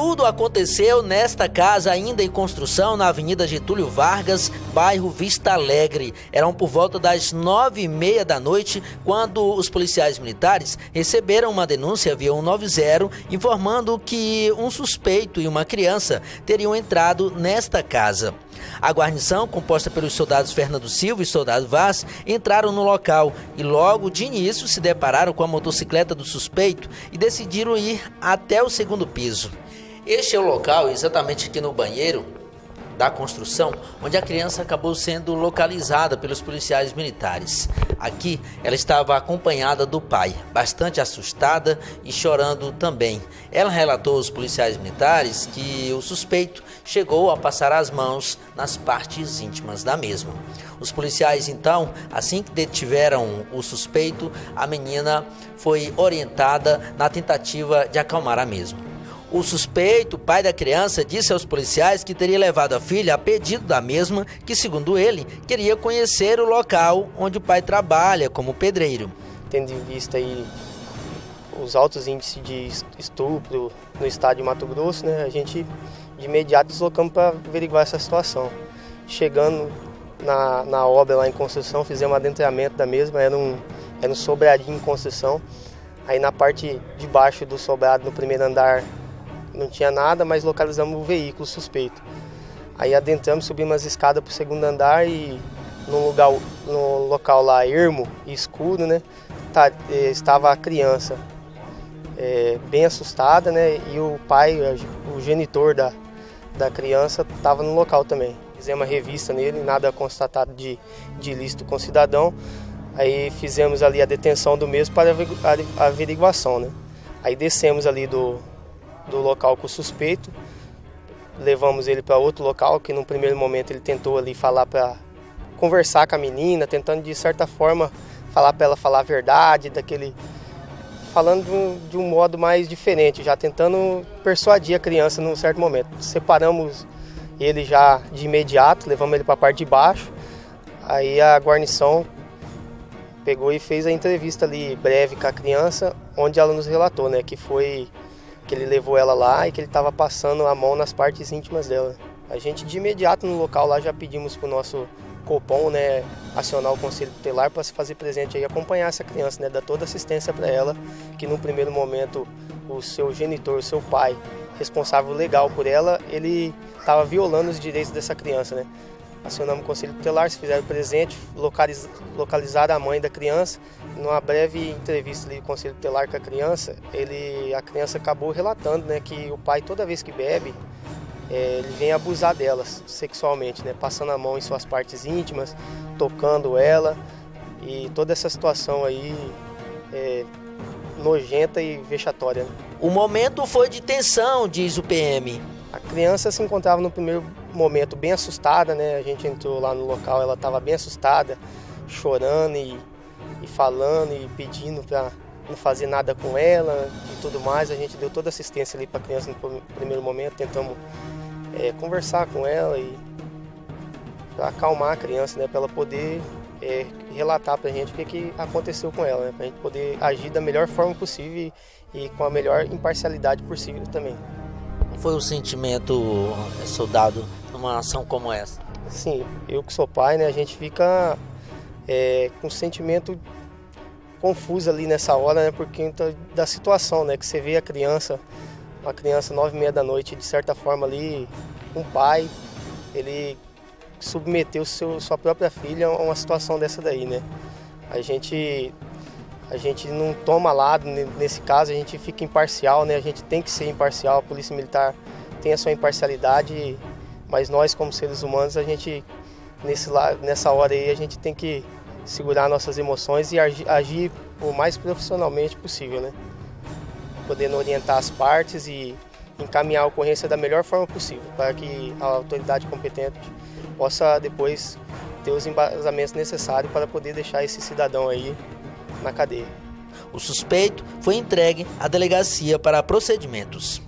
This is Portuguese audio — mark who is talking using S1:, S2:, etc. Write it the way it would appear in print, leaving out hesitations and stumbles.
S1: Tudo aconteceu nesta casa ainda em construção na Avenida Getúlio Vargas, bairro Vista Alegre. Eram por volta das 9h30 da noite quando os policiais militares receberam uma denúncia via 190 informando que um suspeito e uma criança teriam entrado nesta casa. A guarnição, composta pelos soldados Fernando Silva e soldado Vaz, entraram no local e logo de início se depararam com a motocicleta do suspeito e decidiram ir até o segundo piso. Este é o local, exatamente aqui no banheiro da construção, onde a criança acabou sendo localizada pelos policiais militares. Aqui ela estava acompanhada do pai, bastante assustada e chorando também. Ela relatou aos policiais militares que o suspeito chegou a passar as mãos nas partes íntimas da mesma. Os policiais então, assim que detiveram o suspeito, a menina foi orientada na tentativa de acalmar a mesma. O suspeito, pai da criança, disse aos policiais que teria levado a filha a pedido da mesma, que segundo ele, queria conhecer o local onde o pai trabalha como pedreiro.
S2: Tendo em vista aí os altos índices de estupro no estado de Mato Grosso, né, a gente de imediato deslocamos para averiguar essa situação. Chegando na obra lá em construção, fizemos um adentramento da mesma, era um sobradinho em construção. Aí na parte de baixo do sobrado, no primeiro andar, não tinha nada, mas localizamos o veículo suspeito. Aí adentramos, subimos as escadas para o segundo andar e no local lá ermo e escuro, né, estava a criança bem assustada, né, e o pai, o genitor da criança, estava no local também. Fizemos uma revista nele, nada constatado de ilícito com o cidadão. Aí fizemos ali a detenção do mesmo para a averiguação, né. Aí descemos ali do local com o suspeito, levamos ele para outro local, que no primeiro momento ele tentou ali falar para conversar com a menina, tentando de certa forma falar para ela falar a verdade, falando de um modo mais diferente, já tentando persuadir a criança num certo momento. Separamos ele já de imediato, levamos ele para a parte de baixo, aí a guarnição pegou e fez a entrevista ali breve com a criança, onde ela nos relatou, né, que ele levou ela lá e que ele estava passando a mão nas partes íntimas dela. A gente de imediato no local lá já pedimos para o nosso Copom, né, acionar o Conselho Tutelar para se fazer presente aí, acompanhar essa criança, né, dar toda assistência para ela, que no primeiro momento o seu genitor, o seu pai, responsável legal por ela, ele estava violando os direitos dessa criança, né. Acionamos o Conselho Tutelar, se fizeram presente, localizaram a mãe da criança. Numa breve entrevista ali do Conselho Tutelar com a criança acabou relatando, né, que o pai, toda vez que bebe, ele vem abusar delas sexualmente, né, passando a mão em suas partes íntimas, tocando ela, e toda essa situação aí nojenta e vexatória, né.
S1: O momento foi de tensão, diz o PM.
S2: A criança se encontrava no primeiro momento bem assustada, né? A gente entrou lá no local, ela estava bem assustada, chorando e falando e pedindo para não fazer nada com ela e tudo mais. A gente deu toda assistência ali para a criança no primeiro momento, tentamos conversar com ela e para acalmar a criança, né? Para ela poder relatar para a gente o que aconteceu com ela, né? Para a gente poder agir da melhor forma possível e com a melhor imparcialidade possível também.
S1: Foi o sentimento, soldado, numa ação como essa?
S2: Sim, eu que sou pai, né, a gente fica com um sentimento confuso ali nessa hora, né, porque da situação, né, que você vê uma criança 9h30 da noite, de certa forma ali, um pai, ele submeteu sua própria filha a uma situação dessa daí, né. A gente não toma lado nesse caso, a gente fica imparcial, né? A gente tem que ser imparcial, a Polícia Militar tem a sua imparcialidade, mas nós como seres humanos, a gente nessa hora aí a gente tem que segurar nossas emoções e agir o mais profissionalmente possível, né? Podendo orientar as partes e encaminhar a ocorrência da melhor forma possível, para que a autoridade competente possa depois ter os embasamentos necessários para poder deixar esse cidadão aí na cadeia.
S1: O suspeito foi entregue à delegacia para procedimentos.